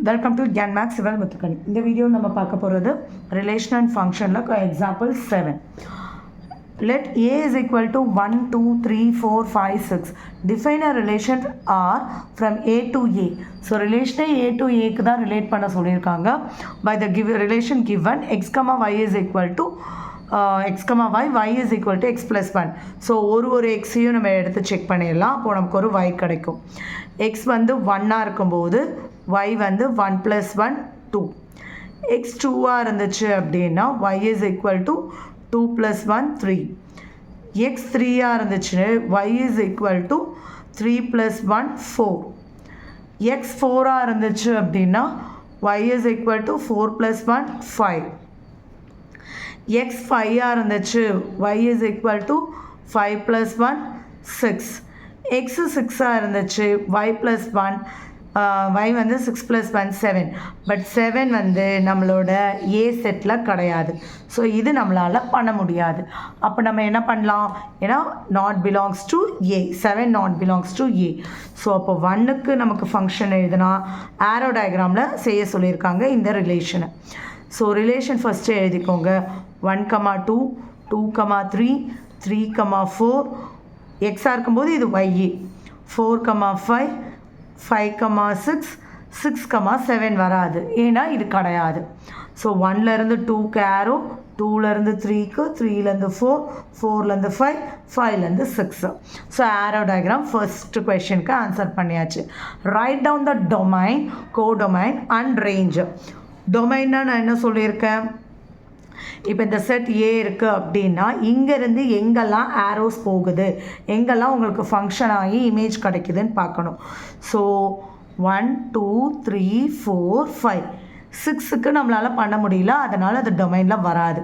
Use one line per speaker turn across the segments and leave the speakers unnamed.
Welcome to GANMAX சிவல் முத்துக்கணி. இந்த வீடியோ நம்ம பார்க்க போகிறது ரிலேஷன் அண்ட் ஃபங்க்ஷனில் example 7. Let A is equal to 1, 2, 3, 4, 5, 6. Define a relation R from A to A. So relation A to A க்கு தான் ரிலேட் பண்ண சொல்லியிருக்காங்க. By the relation given x, y is equal to x, y is equal to x plus 1. So ஒரு எக்ஸையும் நம்ம எடுத்து check பண்ணிடலாம். அப்போது நமக்கு ஒரு y கிடைக்கும். x வந்து 1ஆக இருக்கும்போது y வந்து 1 plus 1 2. x 2ஆக இருந்துச்சு அப்படின்னா y is equal to 2 plus 1 3. x 3ஆக இருந்துச்சு y is equal to 3 plus 1 4. x 4ஆக இருந்துச்சு அப்படின்னா y is equal to 4 plus 1 5. x 5ஆக இருந்துச்சு y is equal to 5 plus 1 6. x 6ஆக இருந்துச்சு y plus 1 y வந்து 6 plus 1 7. பட் 7 வந்து நம்மளோட ஏ செட்டில் கிடையாது. ஸோ இது நம்மளால் பண்ண முடியாது. அப்போ நம்ம என்ன பண்ணலாம்? ஏன்னா not belongs to A, 7 not belongs to A. So அப்போ 1க்கு நமக்கு ஃபங்க்ஷன் எழுதுனா ஆரோ டயக்ராமில் செய்ய சொல்லியிருக்காங்க இந்த ரிலேஷனை. ஸோ ரிலேஷன் ஃபஸ்ட்டு எழுதிக்கோங்க. 1, 2, 2, 3, 3, 4. எக்ஸாக இருக்கும்போது இது ஒய்ஏ. 4, 5, 5, 6, 6, 7 வராது, ஏன்னா இது கிடையாது. ஸோ 1லேருந்து 2க்கு ஆரோ, 2லேருந்து 3க்கு, 3லேருந்து 4, 4லேருந்து 5, 5லேருந்து 6. ஸோ ஆரோ டயக்ராம் ஃபர்ஸ்ட் கொஷனுக்கு ஆன்சர் பண்ணியாச்சு. Right down the domain, codomain and range. டொமைன்னா நான் என்ன சொல்லியிருக்கேன்? இப்போ இந்த செட் ஏ இருக்குது அப்படின்னா இங்கேருந்து எங்கெல்லாம் ஆரோஸ் போகுது, எங்கெல்லாம் உங்களுக்கு ஃபங்க்ஷன் ஆகி இமேஜ் கிடைக்குதுன்னு பார்க்கணும். ஸோ 1, 2, 3, 4, 5, 6க்கு நம்மளால் பண்ண முடியல, அதனால் அது டொமைனில் வராது.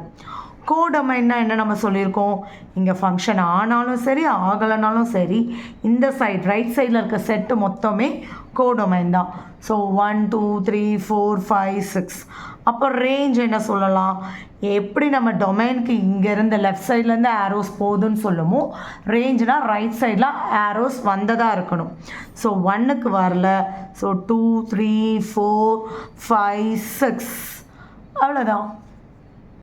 கோடொமைன்னா என்ன நம்ம சொல்லியிருக்கோம்? இங்கே ஃபங்க்ஷன் ஆனாலும் சரி ஆகலைனாலும் சரி இந்த சைட் ரைட் சைடில் இருக்க செட்டு மொத்தமே கோடொமைன் தான். ஸோ 1, 2, 3, 4, 5, 6. அப்போ ரேஞ்ச் என்ன சொல்லலாம்? எப்படி நம்ம டொமைனுக்கு இங்கேருந்து லெஃப்ட் சைட்லேருந்து ஆரோஸ் போகுதுன்னு சொல்லுமோ, ரேஞ்சுனால் ரைட் சைடில் ஆரோஸ் வந்ததாக இருக்கணும். ஸோ 1க்கு வரல. ஸோ 2, 3, 4, 5, 6 அவ்வளோதான்.